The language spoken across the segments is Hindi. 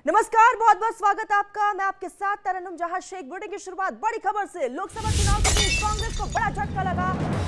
नमस्कार, बहुत बहुत स्वागत है आपका। मैं आपके साथ तरन्नुम जहां शेख। बुलेटिन की शुरुआत बड़ी खबर से। लोकसभा चुनाव के बीच कांग्रेस को बड़ा झटका लगा।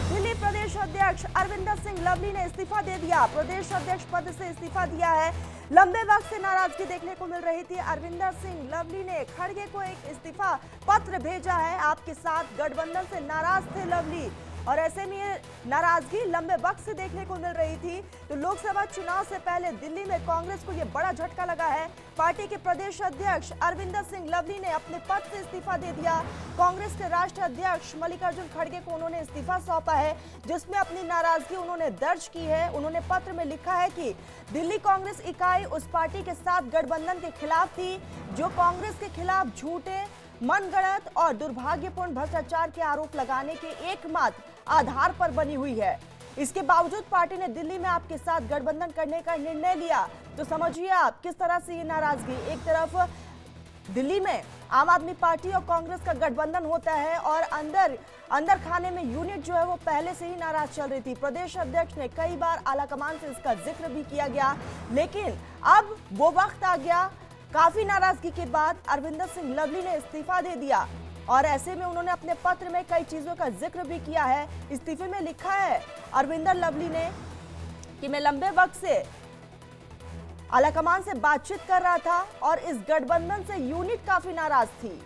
दिल्ली प्रदेश अध्यक्ष अरविंदर सिंह लवली ने इस्तीफा दे दिया। प्रदेश अध्यक्ष पद से इस्तीफा दिया है। लंबे वक्त से नाराजगी देखने को मिल रही थी। अरविंदर सिंह लवली ने खड़गे को एक इस्तीफा पत्र भेजा है। आपके साथ गठबंधन से नाराज थे लवली और ऐसे में ये नाराजगी लंबे वक्त से देखने को मिल रही थी। तो लोकसभा चुनाव से पहले दिल्ली में कांग्रेस को ये बड़ा झटका लगा है। पार्टी के प्रदेश अध्यक्ष अरविंदर सिंह लवली ने अपने पद से इस्तीफा दे दिया। कांग्रेस के राष्ट्रीय अध्यक्ष मल्लिकार्जुन खड़गे को उन्होंने इस्तीफा सौंपा है, जिसमें अपनी नाराजगी उन्होंने दर्ज की है। उन्होंने पत्र में लिखा है कि दिल्ली कांग्रेस इकाई उस पार्टी के साथ गठबंधन के खिलाफ थी जो कांग्रेस के खिलाफ झूठे, मनगढ़ंत और दुर्भाग्यपूर्ण भ्रष्टाचार के आरोप लगाने के एकमात्र आधार पर बनी हुई है। इसके बावजूद पार्टी ने दिल्ली में आपके साथ गठबंधन करने का निर्णय लिया। तो समझिए आप किस तरह से ये नाराजगी। एक तरफ दिल्ली में आम आदमी पार्टी और कांग्रेस का गठबंधन होता है और अंदर खाने में यूनिट जो है वो पहले से ही नाराज चल रही थी। प्रदेश अध्यक्ष ने कई बार आलाकमान से इसका जिक्र भी किया गया, लेकिन अब वो वक्त आ गया। काफी नाराजगी के बाद अरविंदर सिंह लवली ने इस्तीफा दे दिया और ऐसे में उन्होंने अपने पत्र में कई चीजों का जिक्र भी किया है। इस्तीफे में लिखा है अरविंदर लवली ने कि मैं लंबे वक्त से आलाकमान से बातचीत कर रहा था और इस गठबंधन से यूनिट काफी नाराज थी।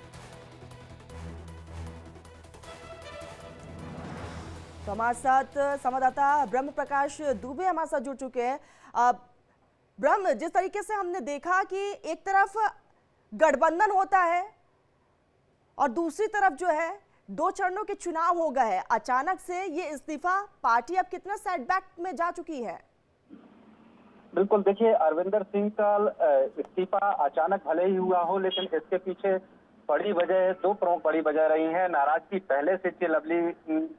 तो हमारे साथ संवाददाता ब्रह्म प्रकाश दुबे हमारे साथ जुड़ चुके हैं। ब्रह्म, जिस तरीके से हमने देखा कि एक तरफ गठबंधन होता है और दूसरी तरफ जो है 2 चरणों के चुनाव हो गए हैं, अचानक से ये इस्तीफा, पार्टी अब कितना सेटबैक में जा चुकी है? बिल्कुल, देखिए अरविंदर सिंह का इस्तीफा अचानक भले ही हुआ हो, लेकिन इसके पीछे बड़ी वजह, 2 प्रमुख बड़ी वजह रही है। नाराजगी पहले से थी लवली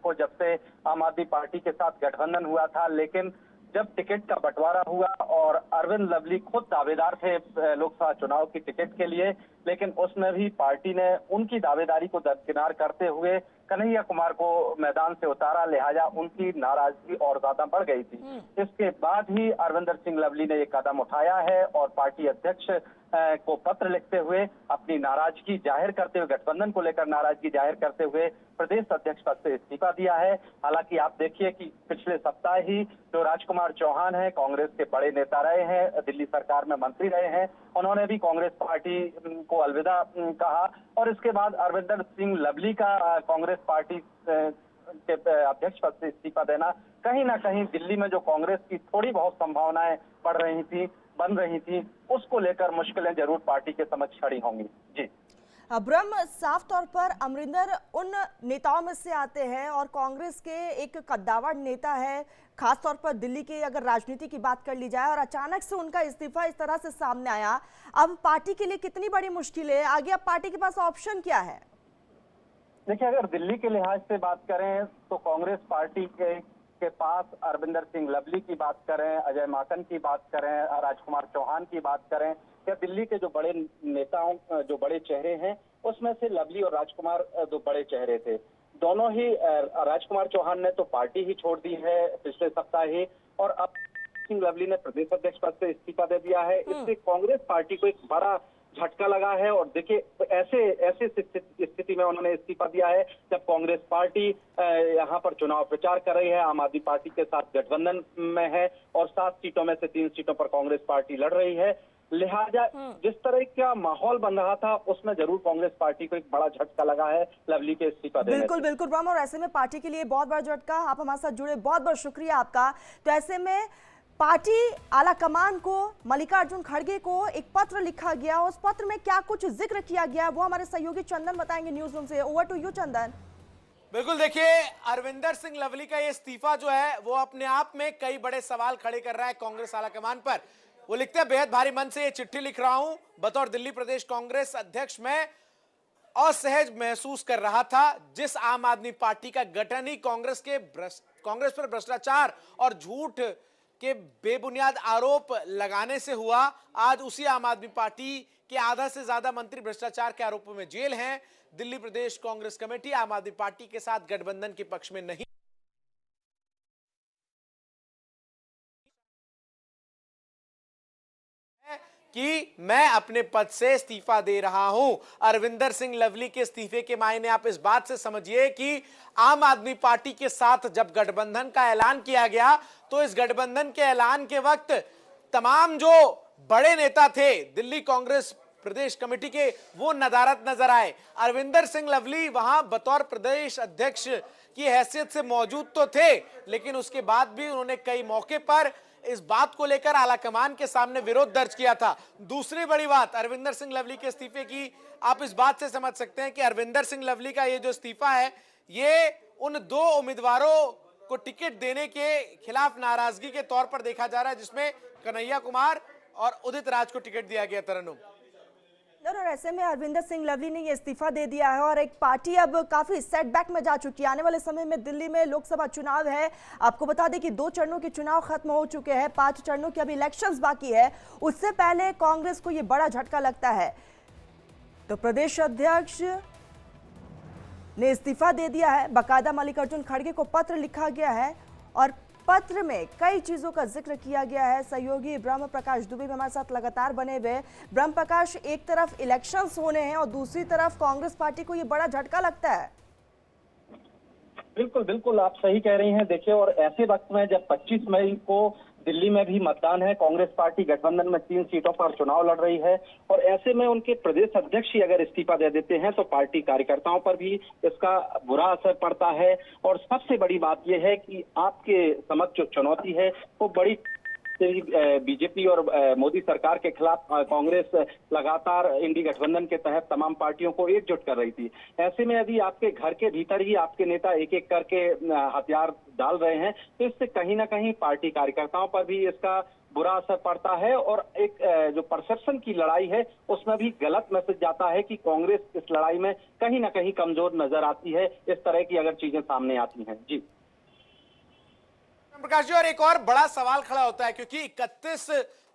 को जब से आम आदमी पार्टी के साथ गठबंधन हुआ था, लेकिन जब टिकट का बंटवारा हुआ और अरविंद लवली खुद दावेदार थे लोकसभा चुनाव की टिकट के लिए, लेकिन उसमें भी पार्टी ने उनकी दावेदारी को दरकिनार करते हुए कन्हैया कुमार को मैदान से उतारा, लिहाजा उनकी नाराजगी और ज्यादा बढ़ गई थी। इसके बाद ही अरविंदर सिंह लवली ने ये कदम उठाया है और पार्टी अध्यक्ष को पत्र लिखते हुए अपनी नाराजगी जाहिर करते हुए, गठबंधन को लेकर नाराजगी जाहिर करते हुए प्रदेश अध्यक्ष पद से इस्तीफा दिया है। हालांकि आप देखिए कि पिछले सप्ताह ही जो राजकुमार चौहान है, कांग्रेस के बड़े नेता रहे हैं, दिल्ली सरकार में मंत्री रहे हैं, उन्होंने भी कांग्रेस पार्टी को अलविदा कहा और इसके बाद अरविंदर सिंह लवली का कांग्रेस पार्टी के अध्यक्ष पद से इस्तीफा देना कहीं ना कहीं दिल्ली में जो कांग्रेस की थोड़ी बहुत संभावनाएं बन रही थी, उसको लेकर मुश्किलें जरूर पार्टी के समक्ष खड़ी होंगी। जी ब्रह्म, साफ तौर पर अमरिंदर उन नेताओं में से आते हैं और कांग्रेस के एक कद्दावर नेता है, खासतौर पर दिल्ली की अगर राजनीति की बात कर ली जाए, और अचानक से उनका इस्तीफा इस तरह से सामने आया। अब पार्टी के लिए कितनी बड़ी मुश्किल है आगे? अब पार्टी के पास ऑप्शन क्या है? देखिए, अगर दिल्ली के लिहाज से बात करें तो कांग्रेस पार्टी के पास अरविंदर सिंह लवली की बात करें, अजय माकन की बात करें, राजकुमार चौहान की बात करें, या दिल्ली के जो बड़े नेताओं, जो बड़े चेहरे हैं, उसमें से लवली और राजकुमार 2 बड़े चेहरे थे। दोनों ही, राजकुमार चौहान ने तो पार्टी ही छोड़ दी है पिछले सप्ताह ही, और अब सिंह लवली ने प्रदेश अध्यक्ष पद से इस्तीफा दे दिया है। इससे कांग्रेस पार्टी को एक बड़ा झटका लगा है और देखिए ऐसे स्थिति में उन्होंने इस्तीफा दिया है जब कांग्रेस पार्टी यहाँ पर चुनाव प्रचार कर रही है, आम आदमी पार्टी के साथ गठबंधन में है और 7 सीटों में से 3 सीटों पर कांग्रेस पार्टी लड़ रही है। लिहाजा जिस तरह का माहौल बन रहा था उसमें जरूर कांग्रेस पार्टी को एक बड़ा झटका लगा है लवली के इस्तीफा देने से। बिल्कुल बिल्कुल ब्रह्म, और ऐसे में पार्टी के लिए बहुत बड़ा झटका। आप हमारे साथ जुड़े, बहुत बहुत शुक्रिया आपका। तो ऐसे में पार्टी आलाकमान को, मल्लिकार्जुन खड़गे को एक पत्र लिखा गया, उस पत्र में क्या कुछ जिक्र किया गया वो हमारे सहयोगी चंदन बताएंगे न्यूज रूम से। ओवर टू यू चंदन। बिल्कुल, देखिए अरविंदर सिंह लवली का ये इस्तीफा जो है वो अपने आप में कई बड़े सवाल खड़े कर रहा है कांग्रेस आलाकमान पर। वो लिखते हैं, बेहद भारी मन से ये चिट्ठी लिख रहा हूं, बतौर दिल्ली प्रदेश कांग्रेस अध्यक्ष मैं असहज महसूस कर रहा था। जिस आम आदमी पार्टी का गठन ही कांग्रेस पर भ्रष्टाचार और झूठ के बेबुनियाद आरोप लगाने से हुआ, आज उसी आम आदमी पार्टी के आधा से ज्यादा मंत्री भ्रष्टाचार के आरोपों में जेल हैं। दिल्ली प्रदेश कांग्रेस कमेटी आम आदमी पार्टी के साथ गठबंधन के पक्ष में नहीं कि मैं अपने पद से इस्तीफा दे रहा हूं। अरविंदर सिंह लवली के इस्तीफे के मायने आप इस बात से समझिए कि आम आदमी पार्टी के साथ जब गठबंधन का ऐलान किया गया तो इस गठबंधन के ऐलान के वक्त तमाम जो बड़े नेता थे दिल्ली कांग्रेस प्रदेश कमेटी के, वो नदारद नजर आए। अरविंदर सिंह लवली वहां बतौर प्रदेश अध्यक्ष की हैसियत से मौजूद तो थे, लेकिन उसके बाद भी उन्होंने कई मौके पर इस बात को लेकर आलाकमान के सामने विरोध दर्ज किया था। दूसरी बड़ी बात अरविंदर सिंह लवली के इस्तीफे की आप इस बात से समझ सकते हैं कि अरविंदर सिंह लवली का ये जो इस्तीफा है, ये उन दो उम्मीदवारों को टिकट देने के खिलाफ नाराजगी के तौर पर देखा जा रहा है, जिसमें कन्हैया कुमार और उदित राज को टिकट दिया गया। तरन्नुम, और ऐसे में अरविंदर सिंह लवली ने ये इस्तीफा दे दिया है और एक पार्टी अब काफी सेटबैक में जा चुकी है। आने वाले समय में दिल्ली में लोकसभा चुनाव है। आपको बता दें कि 2 चरणों के चुनाव खत्म हो चुके हैं, 5 चरणों के अभी इलेक्शंस बाकी है। उससे पहले कांग्रेस को ये बड़ा झटका लगता है। तो प्रदेश अध्यक्ष ने इस्तीफा दे दिया है। बाकायदा मल्लिकार्जुन खड़गे को पत्र लिखा गया है और पत्र में कई चीजों का जिक्र किया गया है। सहयोगी ब्रह्म प्रकाश दुबे भी हमारे साथ लगातार बने हुए। ब्रह्म प्रकाश, एक तरफ इलेक्शंस होने हैं और दूसरी तरफ कांग्रेस पार्टी को ये बड़ा झटका लगता है। बिल्कुल बिल्कुल, आप सही कह रही हैं। देखिए, और ऐसे वक्त में जब 25 मई को दिल्ली में भी मतदान है, कांग्रेस पार्टी गठबंधन में 3 सीटों पर चुनाव लड़ रही है, और ऐसे में उनके प्रदेश अध्यक्ष ही अगर इस्तीफा दे देते हैं तो पार्टी कार्यकर्ताओं पर भी इसका बुरा असर पड़ता है। और सबसे बड़ी बात यह है कि आपके समक्ष जो चुनौती है वो बड़ी बीजेपी और मोदी सरकार के खिलाफ कांग्रेस लगातार इंडी गठबंधन के तहत तमाम पार्टियों को एकजुट कर रही थी। ऐसे में यदि आपके घर के भीतर ही आपके नेता एक एक करके हथियार डाल रहे हैं तो इससे कहीं ना कहीं पार्टी कार्यकर्ताओं पर भी इसका बुरा असर पड़ता है, और एक जो परसेप्शन की लड़ाई है उसमें भी गलत मैसेज जाता है कि कांग्रेस इस लड़ाई में कहीं ना कहीं कमजोर नजर आती है, इस तरह की अगर चीजें सामने आती हैं। जी प्रकाश जी, और एक और बड़ा सवाल खड़ा होता है क्योंकि 31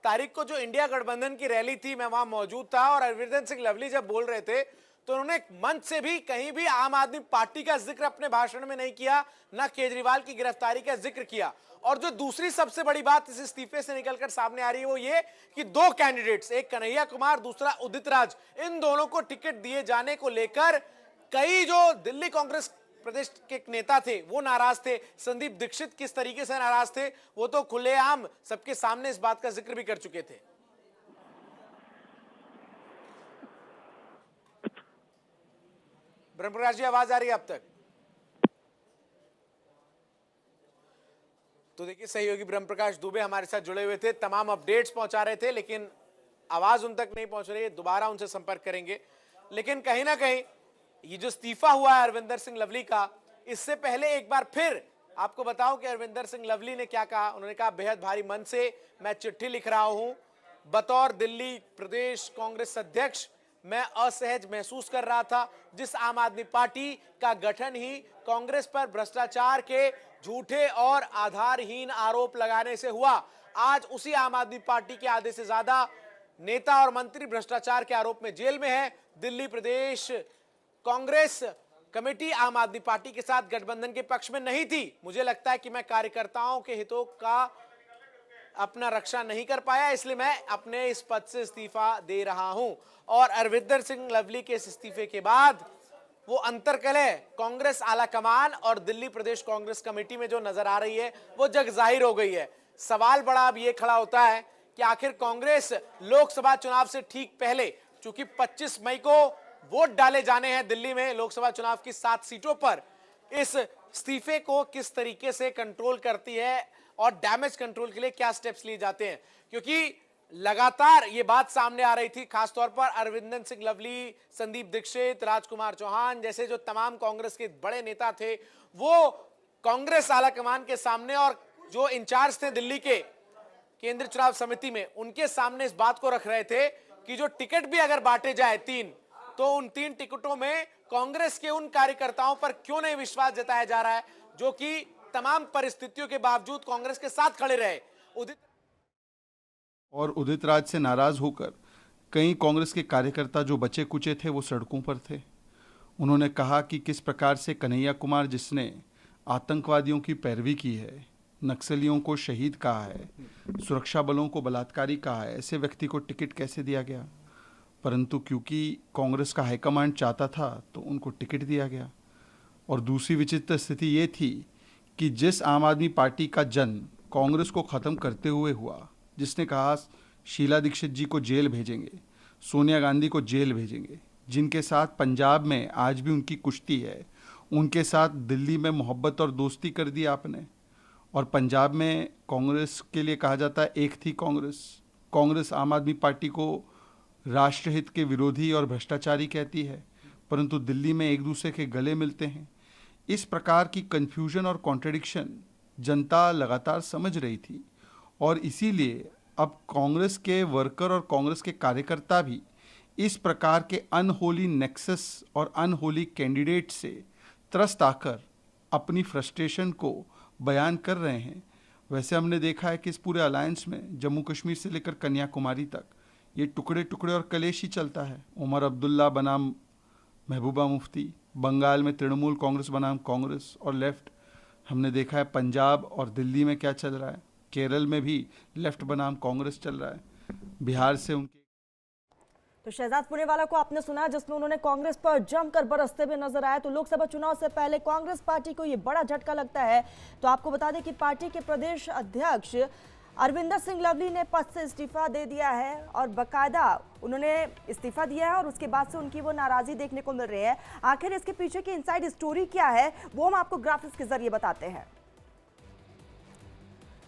तारीख को जो इंडिया गठबंधन की रैली थी, मैं वहां मौजूद था और अरविंदर सिंह लवली जब बोल रहे थे तो उन्होंने मंच से भी कहीं भी आम आदमी पार्टी का जिक्र अपने भाषण में नहीं किया, ना केजरीवाल की गिरफ्तारी का जिक्र किया। और जो दूसरी सबसे बड़ी बात इस इस्तीफे से निकलकर सामने आ रही है वो ये कि 2 कैंडिडेट्स, एक कन्हैया कुमार, दूसरा उदित राज, इन दोनों को टिकट दिए जाने को लेकर कई जो दिल्ली कांग्रेस प्रदेश के नेता थे वो नाराज थे। संदीप दीक्षित किस तरीके से नाराज थे वो तो खुलेआम सबके सामने इस बात का जिक्र भी कर चुके थे। ब्रह्मप्रकाश जी, आवाज आ रही है अब तक? तो देखिए, सहयोगी ब्रह्मप्रकाश दुबे हमारे साथ जुड़े हुए थे, तमाम अपडेट्स पहुंचा रहे थे, लेकिन आवाज उन तक नहीं पहुंच रही है। दोबारा उनसे संपर्क करेंगे। लेकिन कहीं ना कहीं ये जो इस्तीफा हुआ है अरविंदर सिंह लवली का, इससे पहले एक बार फिर आपको बताऊं कि अरविंदर सिंह लवली ने क्या कहा। उन्होंने कहा, बेहद भारी मन से मैं चिट्ठी लिख रहा हूं। बतौर दिल्ली प्रदेश कांग्रेस अध्यक्ष मैं असहज महसूस कर रहा था। जिस आम आदमी पार्टी का गठन ही कांग्रेस पर भ्रष्टाचार के झूठे और आधारहीन आरोप लगाने से हुआ, आज उसी आम आदमी पार्टी के आधे से ज्यादा नेता और मंत्री भ्रष्टाचार के आरोप में जेल में है। दिल्ली प्रदेश कांग्रेस कमेटी आम आदमी पार्टी के साथ गठबंधन के पक्ष में नहीं थी। मुझे लगता है कि मैं कार्यकर्ताओं के हितों का अपना रक्षा नहीं कर पाया, इसलिए मैं अपने इस पद से इस्तीफा दे रहा हूं। और अरविंदर सिंह लवली के इस इस्तीफे के बाद वो अंतरकलह कांग्रेस आलाकमान और दिल्ली प्रदेश कांग्रेस कमेटी में जो नजर आ रही है वो जग जाहिर हो गई है। सवाल बड़ा अब ये खड़ा होता है कि आखिर कांग्रेस लोकसभा चुनाव से ठीक पहले, चूंकि 25 मई को वोट डाले जाने हैं दिल्ली में लोकसभा चुनाव की 7 सीटों पर, इस इस्तीफे को किस तरीके से कंट्रोल करती है और डैमेज कंट्रोल के लिए क्या स्टेप्स लिए जाते हैं। क्योंकि लगातार ये बात सामने आ रही थी, खासतौर पर अरविंदर सिंह लवली, संदीप दीक्षित, राजकुमार चौहान जैसे जो तमाम कांग्रेस के बड़े नेता थे वो कांग्रेस आलाकमान के सामने और जो इंचार्ज थे दिल्ली के केंद्रीय चुनाव समिति में, उनके सामने इस बात को रख रहे थे कि जो टिकट भी अगर बांटे जाए 3, तो उन 3 टिकटों में कांग्रेस के उन कार्यकर्ताओं पर क्यों नहीं विश्वास जताया जा रहा है जो कि तमाम परिस्थितियों के बावजूद कांग्रेस के साथ खड़े रहे। उदित राज से नाराज होकर कई कांग्रेस के कार्यकर्ता जो बचे कुचे थे वो सड़कों पर थे। उन्होंने कहा कि किस प्रकार से कन्हैया कुमार, जिसने आतंकवादियों की पैरवी की है, नक्सलियों को शहीद कहा है, सुरक्षा बलों को बलात्कारी कहा है, ऐसे व्यक्ति को टिकट कैसे दिया गया? परंतु क्योंकि कांग्रेस का हाईकमांड चाहता था तो उनको टिकट दिया गया। और दूसरी विचित्र स्थिति ये थी कि जिस आम आदमी पार्टी का जन्म कांग्रेस को ख़त्म करते हुए हुआ, जिसने कहा शीला दीक्षित जी को जेल भेजेंगे, सोनिया गांधी को जेल भेजेंगे, जिनके साथ पंजाब में आज भी उनकी कुश्ती है, उनके साथ दिल्ली में मोहब्बत और दोस्ती कर दी आपने। और पंजाब में कांग्रेस के लिए कहा जाता है एक थी कांग्रेस। कांग्रेस आम आदमी पार्टी को राष्ट्रहित के विरोधी और भ्रष्टाचारी कहती है, परंतु दिल्ली में एक दूसरे के गले मिलते हैं। इस प्रकार की कन्फ्यूजन और कॉन्ट्रडिक्शन जनता लगातार समझ रही थी और इसीलिए अब कांग्रेस के वर्कर और कांग्रेस के कार्यकर्ता भी इस प्रकार के अनहोली नेक्सस और अनहोली कैंडिडेट से त्रस्त आकर अपनी फ्रस्ट्रेशन को बयान कर रहे हैं। वैसे हमने देखा है कि इस पूरे अलायंस में जम्मू कश्मीर से लेकर कन्याकुमारी तक ये टुकड़े टुकड़े और कलेश ही चलता है। उमर अब्दुल्ला बनाम महबूबा मुफ्ती, बंगाल में तृणमूल कांग्रेस बनाम कांग्रेस और लेफ्ट। हमने देखा है पंजाब और दिल्ली में क्या चल रहा है, केरल में भी लेफ्ट बनाम कांग्रेस चल रहा है। बिहार से उनके तो शहजाद पुनेवाला को आपने सुना जिसमें उन्होंने कांग्रेस पर जमकर बरसते हुए नजर आए। तो लोकसभा चुनाव से पहले कांग्रेस पार्टी को ये बड़ा झटका लगता है। तो आपको बता दें कि पार्टी के प्रदेश अध्यक्ष अरविंदर सिंह लवली ने पद से इस्तीफा दे दिया है और बकायदा उन्होंने इस्तीफा दिया है और उसके बाद से उनकी वो नाराजगी देखने को मिल रही है। आखिर इसके पीछे की इनसाइड स्टोरी क्या है वो हम आपको ग्राफिक्स के जरिए बताते हैं।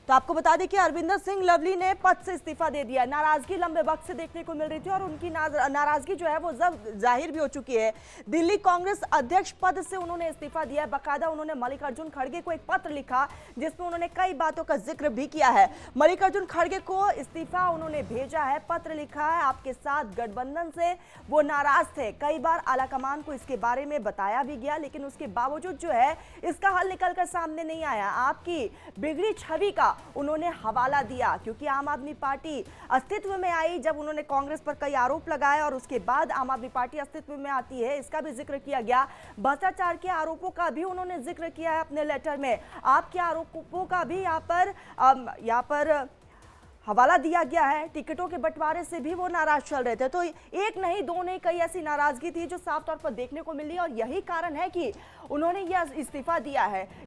तो आपको बता दें कि अरविंदर सिंह लवली ने पद से इस्तीफा दे दिया। नाराजगी लंबे वक्त से देखने को मिल रही थी और उनकी नाराजगी जो है वो जाहिर भी हो चुकी है। दिल्ली कांग्रेस अध्यक्ष पद से उन्होंने इस्तीफा दिया है। बाकायदा उन्होंने मल्लिकार्जुन खड़गे को एक पत्र लिखा जिसमें उन्होंने कई बातों का जिक्र भी किया है। मल्लिकार्जुन खड़गे को इस्तीफा उन्होंने भेजा है, पत्र लिखा है। आपके साथ गठबंधन से वो नाराज थे। कई बार आलाकमान को इसके बारे में बताया भी गया, लेकिन उसके बावजूद जो है इसका हल निकलकर सामने नहीं आया। आपकी बिगड़ी छवि का उन्होंने हवाला दिया क्योंकि आम आदमी पार्टी अस्तित्व में आई जब उन्होंने कांग्रेस पर कई आरोप लगाए और उसके बाद आम आदमी पार्टी अस्तित्व में आती है, इसका भी जिक्र किया गया। भ्रष्टाचार के आरोपों का भी उन्होंने जिक्र किया है अपने लेटर में। आपके आरोपों का भी यहाँ पर हवाला दिया गया है। टिकटों के बंटवारे से भी वो नाराज चल रहे थे। तो एक नहीं, दो नहीं, कई ऐसी नाराजगी थी जो साफ तौर पर देखने को मिली और यही कारण है कि उन्होंने यह इस्तीफा दिया है।